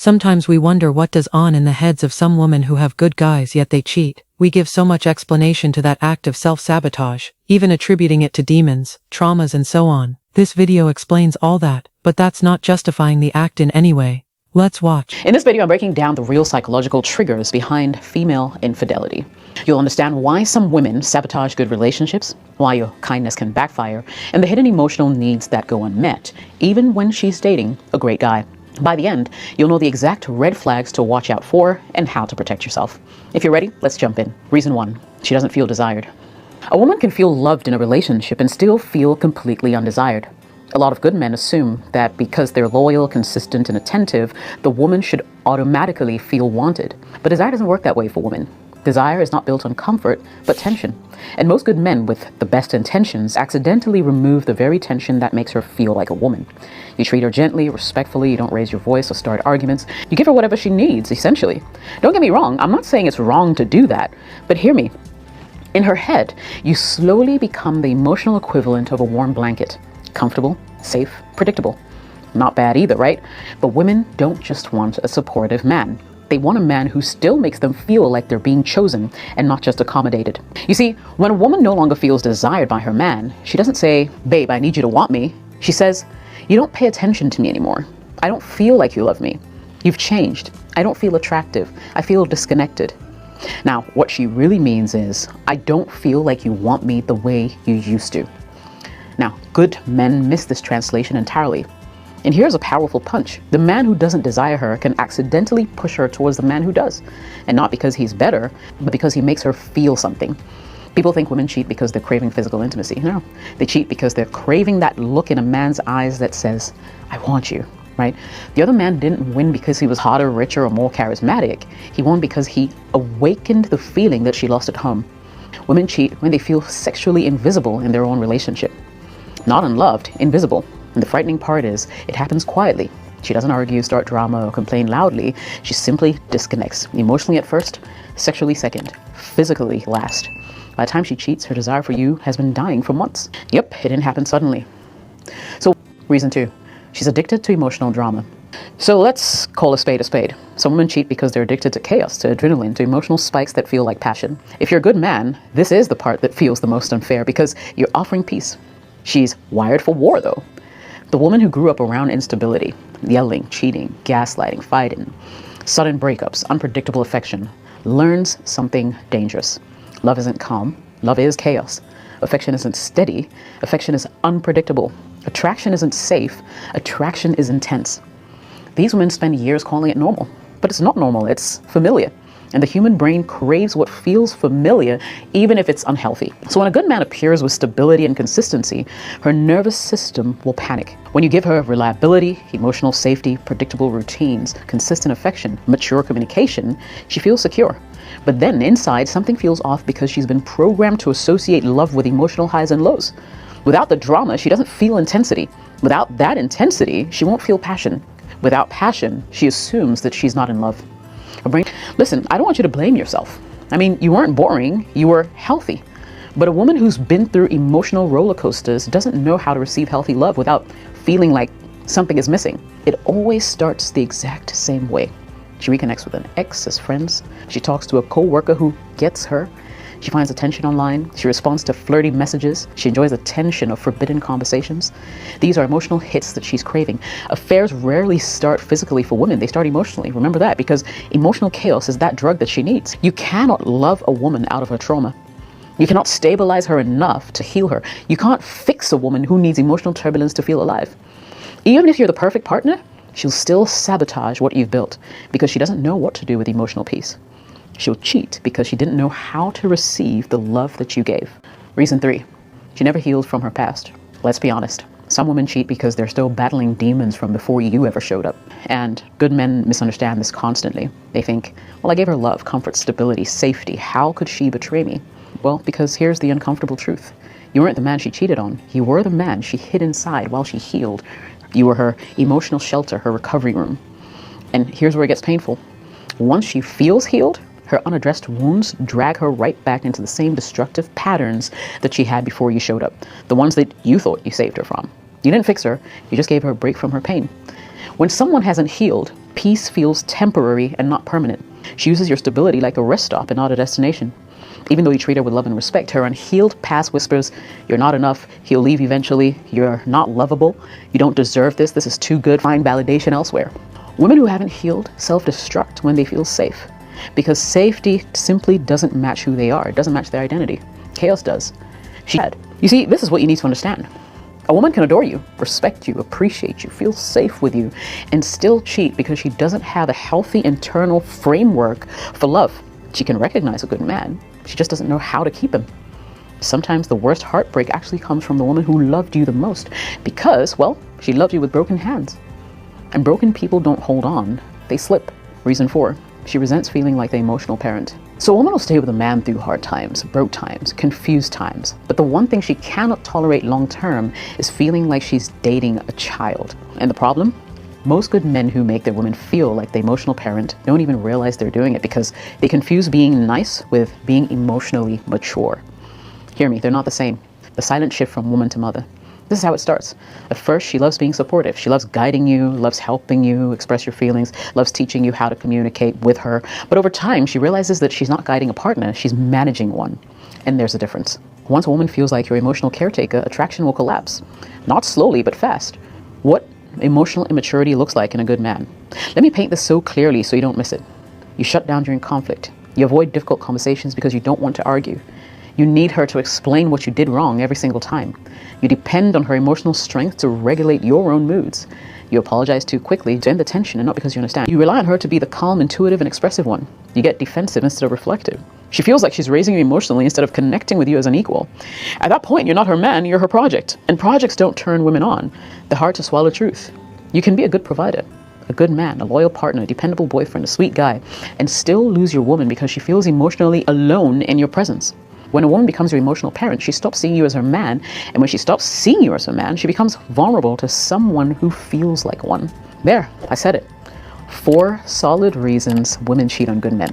Sometimes we wonder what goes on in the heads of some women who have good guys yet they cheat. We give so much explanation to that act of self-sabotage, even attributing it to demons, traumas and so on. This video explains all that, but that's not justifying the act in any way. Let's watch. In this video, I'm breaking down the real psychological triggers behind female infidelity. You'll understand why some women sabotage good relationships, why your kindness can backfire, and the hidden emotional needs that go unmet, even when she's dating a great guy. By the end, you'll know the exact red flags to watch out for and how to protect yourself. If you're ready, let's jump in. Reason 1, she doesn't feel desired. A woman can feel loved in a relationship and still feel completely undesired. A lot of good men assume that because they're loyal, consistent, and attentive, the woman should automatically feel wanted. But desire doesn't work that way for women. Desire is not built on comfort, but tension. And most good men with the best intentions accidentally remove the very tension that makes her feel like a woman. You treat her gently, respectfully, you don't raise your voice or start arguments. You give her whatever she needs, essentially. Don't get me wrong, I'm not saying it's wrong to do that, but hear me. In her head, you slowly become the emotional equivalent of a warm blanket. Comfortable, safe, predictable. Not bad either, right? But women don't just want a supportive man. They want a man who still makes them feel like they're being chosen and not just accommodated. You see, when a woman no longer feels desired by her man, she doesn't say, "Babe, I need you to want me." She says, "You don't pay attention to me anymore. I don't feel like you love me. You've changed. I don't feel attractive. I feel disconnected." Now, what she really means is, "I don't feel like you want me the way you used to." Now, good men miss this translation entirely. And here's a powerful punch. The man who doesn't desire her can accidentally push her towards the man who does. And not because he's better, but because he makes her feel something. People think women cheat because they're craving physical intimacy. No, they cheat because they're craving that look in a man's eyes that says, "I want you," right? The other man didn't win because he was hotter, richer, or more charismatic. He won because he awakened the feeling that she lost at home. Women cheat when they feel sexually invisible in their own relationship. Not unloved, invisible. And the frightening part is, it happens quietly. She doesn't argue, start drama, or complain loudly. She simply disconnects. Emotionally at first, sexually second, physically last. By the time she cheats, her desire for you has been dying for months. Yep, it didn't happen suddenly. So, reason 2, she's addicted to emotional drama. So let's call a spade a spade. Some women cheat because they're addicted to chaos, to adrenaline, to emotional spikes that feel like passion. If you're a good man, this is the part that feels the most unfair because you're offering peace. She's wired for war, though. The woman who grew up around instability, yelling, cheating, gaslighting, fighting, sudden breakups, unpredictable affection, learns something dangerous. Love isn't calm. Love is chaos. Affection isn't steady. Affection is unpredictable. Attraction isn't safe. Attraction is intense. These women spend years calling it normal, but it's not normal. It's familiar. And the human brain craves what feels familiar, even if it's unhealthy. So when a good man appears with stability and consistency, her nervous system will panic. When you give her reliability, emotional safety, predictable routines, consistent affection, mature communication, she feels secure. But then inside, something feels off because she's been programmed to associate love with emotional highs and lows. Without the drama, she doesn't feel intensity. Without that intensity, she won't feel passion. Without passion, she assumes that she's not in love. Listen, I don't want you to blame yourself. I mean, you weren't boring, you were healthy. But a woman who's been through emotional roller coasters doesn't know how to receive healthy love without feeling like something is missing. It always starts the exact same way. She reconnects with an ex as friends. She talks to a co-worker who gets her. She finds attention online. She responds to flirty messages. She enjoys the tension of forbidden conversations. These are emotional hits that she's craving. Affairs rarely start physically for women. They start emotionally. Remember that, because emotional chaos is that drug that she needs. You cannot love a woman out of her trauma. You cannot stabilize her enough to heal her. You can't fix a woman who needs emotional turbulence to feel alive. Even if you're the perfect partner, she'll still sabotage what you've built because she doesn't know what to do with emotional peace. She'll cheat because she didn't know how to receive the love that you gave. Reason 3, she never healed from her past. Let's be honest. Some women cheat because they're still battling demons from before you ever showed up. And good men misunderstand this constantly. They think, well, I gave her love, comfort, stability, safety. How could she betray me? Well, because here's the uncomfortable truth. You weren't the man she cheated on. You were the man she hid inside while she healed. You were her emotional shelter, her recovery room. And here's where it gets painful. Once she feels healed, her unaddressed wounds drag her right back into the same destructive patterns that she had before you showed up. The ones that you thought you saved her from. You didn't fix her, you just gave her a break from her pain. When someone hasn't healed, peace feels temporary and not permanent. She uses your stability like a rest stop and not a destination. Even though you treat her with love and respect, her unhealed past whispers, "You're not enough, he'll leave eventually, you're not lovable, you don't deserve this is too good, find validation elsewhere." Women who haven't healed self-destruct when they feel safe, because safety simply doesn't match who they are. It doesn't match their identity. Chaos does. You see, this is what you need to understand. A woman can adore you, respect you, appreciate you, feel safe with you, and still cheat because she doesn't have a healthy internal framework for love. She can recognize a good man. She just doesn't know how to keep him. Sometimes the worst heartbreak actually comes from the woman who loved you the most because, well, she loved you with broken hands. And broken people don't hold on, they slip. Reason 4, she resents feeling like the emotional parent. So a woman will stay with a man through hard times, broke times, confused times. But the one thing she cannot tolerate long term is feeling like she's dating a child. And the problem? Most good men who make their women feel like the emotional parent don't even realize they're doing it because they confuse being nice with being emotionally mature. Hear me, they're not the same. The silent shift from woman to mother. This is how it starts. At first, she loves being supportive. She loves guiding you, loves helping you express your feelings, loves teaching you how to communicate with her. But over time, she realizes that she's not guiding a partner, she's managing one. And there's a difference. Once a woman feels like your emotional caretaker, attraction will collapse. Not slowly, but fast. What emotional immaturity looks like in a good man. Let me paint this so clearly so you don't miss it. You shut down during conflict. You avoid difficult conversations because you don't want to argue. You need her to explain what you did wrong every single time. You depend on her emotional strength to regulate your own moods. You apologize too quickly to end the tension and not because you understand. You rely on her to be the calm, intuitive, and expressive one. You get defensive instead of reflective. She feels like she's raising you emotionally instead of connecting with you as an equal. At that point, you're not her man, you're her project. And projects don't turn women on. They're hard to swallow truth. You can be a good provider, a good man, a loyal partner, a dependable boyfriend, a sweet guy, and still lose your woman because she feels emotionally alone in your presence. When a woman becomes your emotional parent, she stops seeing you as her man, and when she stops seeing you as her man, she becomes vulnerable to someone who feels like one. There, I said it. 4 solid reasons women cheat on good men.